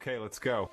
Okay, let's go.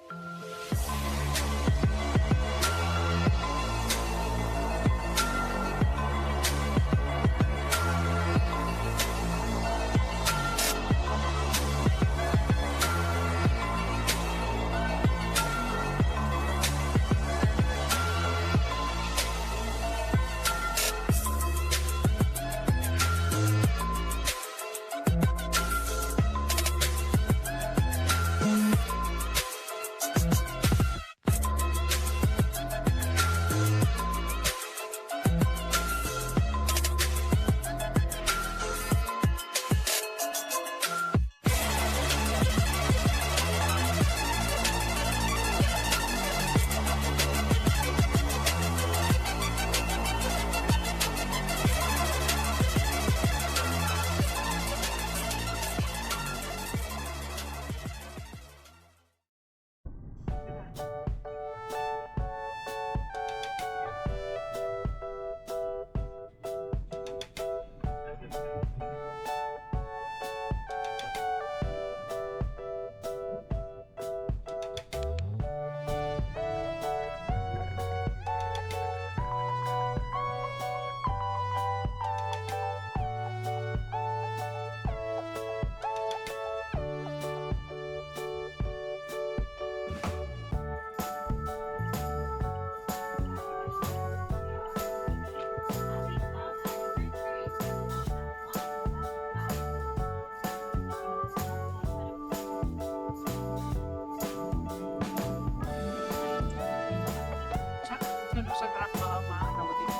Sa truck baka maagaw din.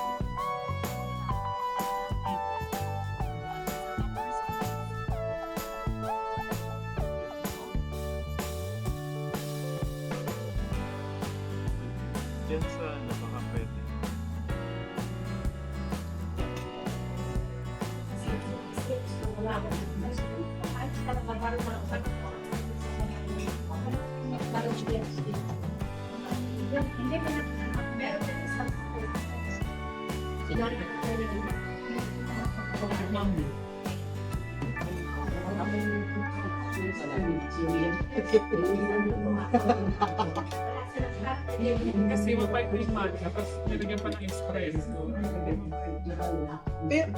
Diyan sa ano baka pwede. Hindi pa na meron din sa Kasi mapait yung matcha, tapos nilagyan pa ng espresso. Pero,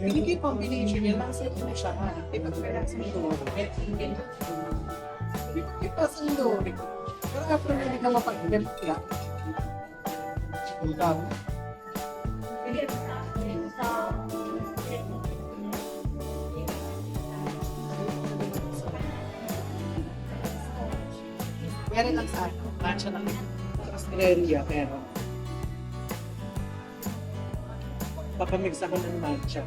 pinigay combination yan, nasa ito na siya, ha? Diba, kailangan sa Midori. Diba sa Midori? Pero after na hindi ka mapag-event ka, ikaw, meron lang sa ano, matcha ng Australia, pero papamix ako ng matcha.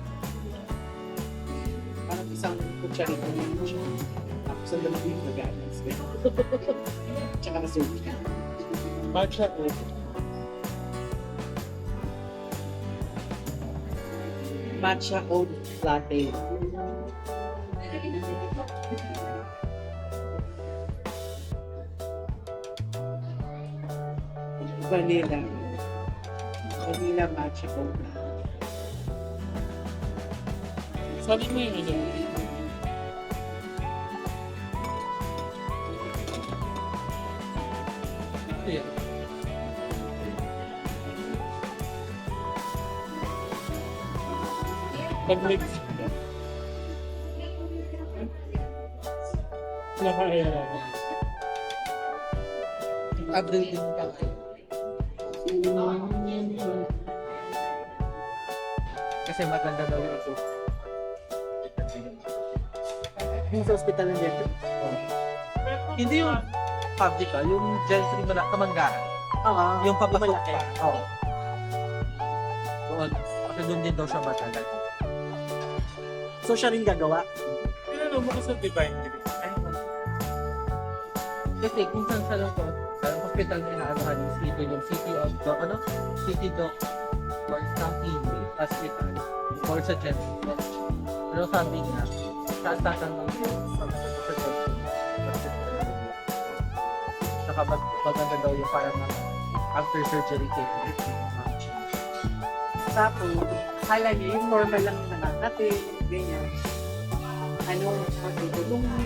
Parang isang kutsarito ng matcha. Tapos ang dalawang na ganas. Tsaka na suki. Matcha oat. Matcha oat latte. Vanilla. Vanilla matcha oat. Sabi mo yung ano? Yeah. Pag-mix. Nakaya na ako. Abril din ka. Kasi maganda daw ito. Yung sa hospital ng Jeffrey. Hindi yung public yung gentry mo na kamanggahan. Yung papasok pa. Oo. Doon. Kasi doon din daw siya matagal. So siya rin gagawa. Tinanong mo ko sa Divine Grace. Ay, Kasi kung saan sa lungkot, sa hospital na inaasahan yung city, yung city of doc, city doc or something hospital or sa gentry. Pero sabi niya, taas-tasan lang sa gentry. Saka maganda daw yung parang after surgery care. Tapos, kala niya yung normal lang nakakati, ganyan. Ano, matutulong mo.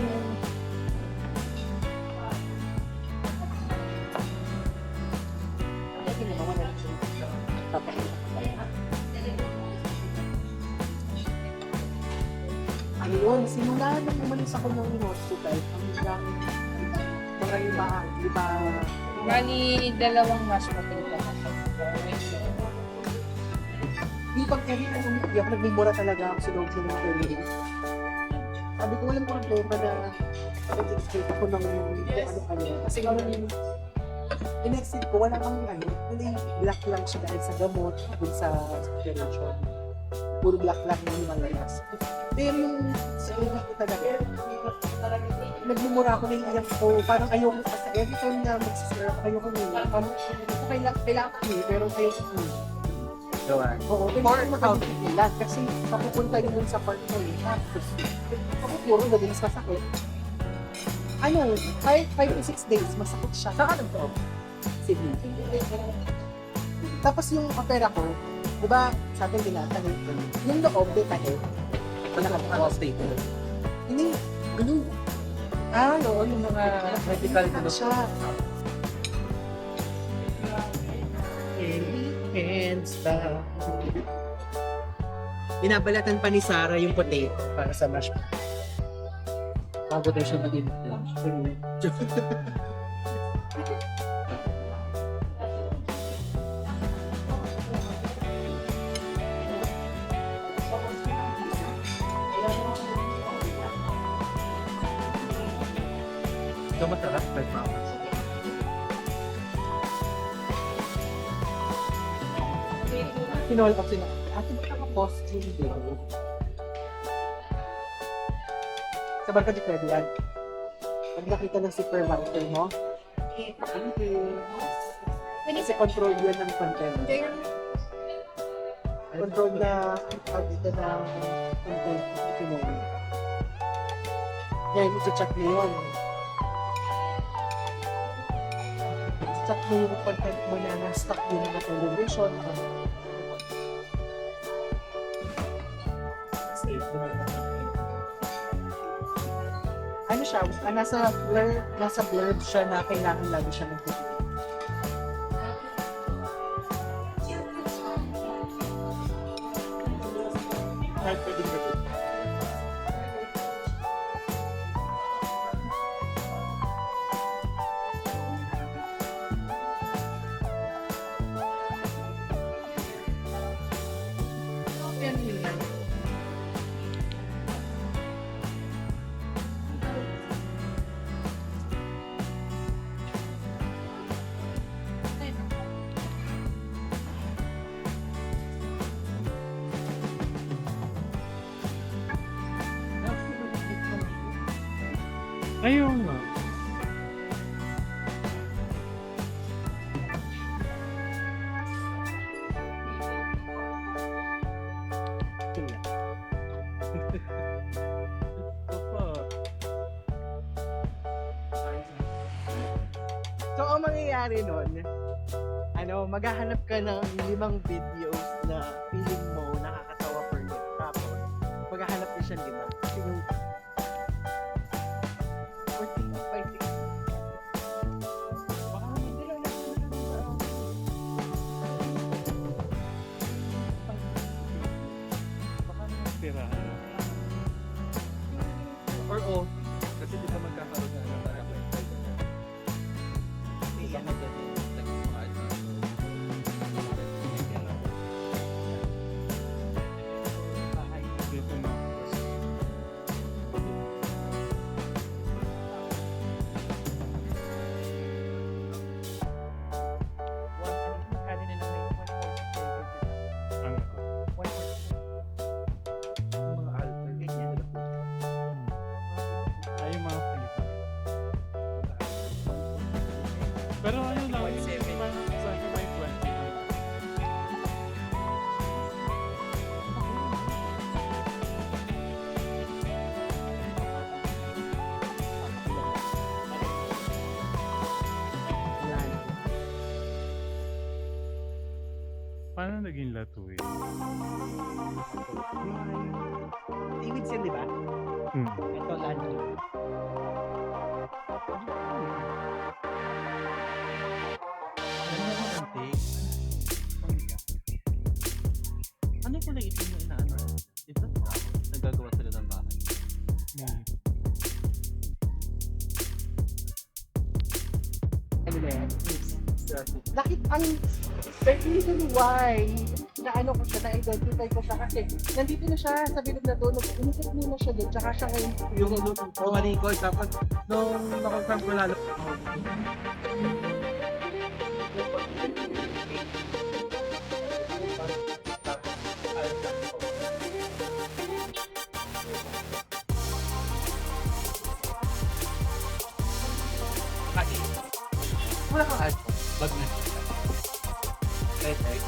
simula nung umalis ako ng hospital, hanggang mga iba, Bali, dalawang mask po pinita. di pag kaya hindi ako nagmimura talaga ako sa loob ng clinic. Sabi ko walang problema na nag-explain ako ng ano-ano. Kasi yung in-exit ko, wala kang ano, hindi black lang siya dahil sa gamot, dun sa operation. Puro black lang yung malayas. Pero yung sa una ko talaga, nagmumura ako ng iyak ko, parang ayoko kasi every time na mag-sir ako, ayoko nila. Parang kailangan ko pero ayoko nila. Gawa. Oo, kailangan magkakitilan kasi papupunta yun dun sa part mo eh. Tapos, puro na din masakit. Ano, 5 to 6 days, masakit siya. Saan ka nagtoob? Sige. Tapos yung opera ko, di ba, sabi nila, yung loob, di tayo. Naka-staple. Hindi, glue. Oo, yung mga medical Ano glue. siya? Hands ba? Binabalatan pa ni Sarah yung potato para sa mashed Bago daw siya mag-init. Ito masarap, like mama. Kinol ko sila. Ate ba naka-post yung video? Sa barka di pwede yan. Pag nakita ng supervisor mo, kasi control yan ng content. Control na pag dito ng content ng Kinol. Yan, isi-check mo yun. Isi-check mo yung content mo na na-stock yun na television. Ano siya, nasa blurb siya na kailangan lagi siya ng tubig. Kahit pwede ba? Yan yun yan. Ayun nga. So, ang mangyayari nun, maghahanap ka ng 5 videos na feeling mo nakakatawa per minute. Tapos, maghahanap din siya 5. Kasi yung 14, 5, 6. Baka hindi lang Baka naman pira. Or all. Kasi di ba magkakaroon na ng parang Iyan. Dito na. Ano? mga alter Ay, yung mga flavor. Pero ano lang, yung 1.7. parang sa akin may 20 lang. Paano naging latuwi? David Sen, di ba? Hmm. Ito, Lani. Ano yung kulay itim yung inaano? Ito? Nagagawa sila ng bahay. ulit. Bakit ang the reason why na ano ko siya, na-identify ko siya kasi nandito na siya sa bilog na doon, umusap muna siya doon, tsaka siya ngayon Yung malikod, tapos nung nakonfirm ko lalo. Wala kang ad. Bag na. Right.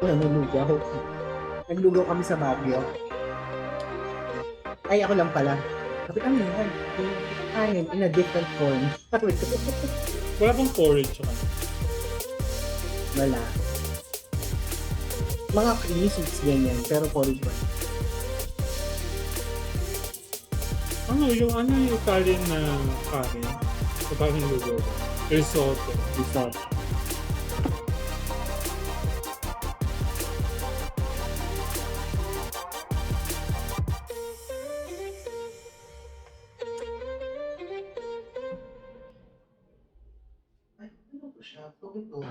Nanunugaw. Naglugaw kami sa Baguio. Ay, ako lang pala. Sabi, ano yan? Hangin in a different form. Wala bang porridge siya? Wala. Mga creamy soups ganyan, pero porridge ba? Ano yung Italian na kanin? Sa bagong lugaw. Risotto. Ay, ano po siya? Tugod to.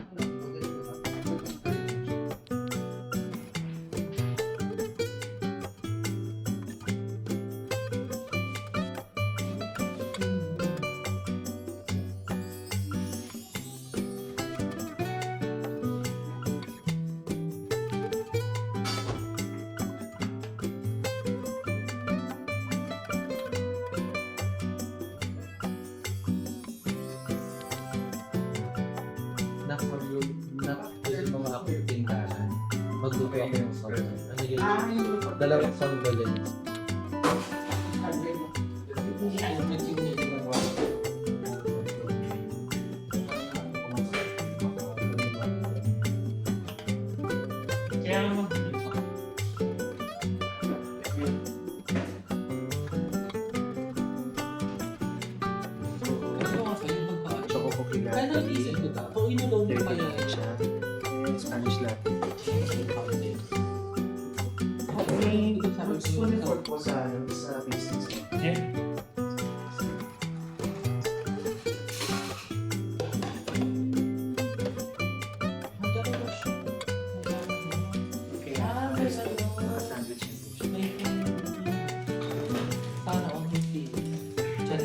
Mga ako yung tindahan. Magluto ako ng sauce. Ano yun? Dalawang condolence. Kaya naman. Choco cookie latte. Kaya naisip ko ta. Kung inuload mo pa yan. siya. Spanish latte. May Spoon and fork po sa business. Yeah. Okay. There's Mga sandwich na po siya. sana on his feet. Diyan.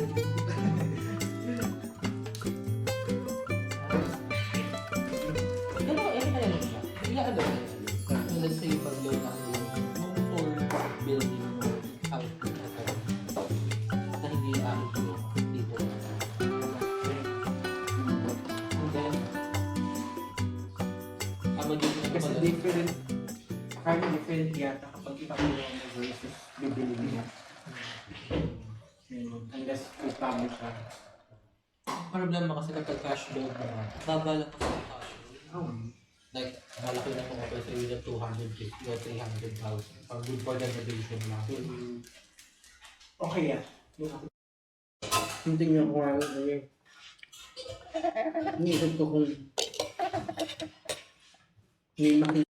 Kaya lang siya. Ilaan lang. Kung let's say pag-load na yung full building mo out na hindi aabot dito. And then, magiging Kasi different, kind of different yata kapag ipakuha mo versus bibili niya. Unless public ka. problema kasi kapag cash load mo, babala ka sa cash load. Like, malaki na kung ako sa iyo 250 or 300,000. Pag good for renovation lang. Okay yan. Hindi nga ako eh. Iniisip ko kung may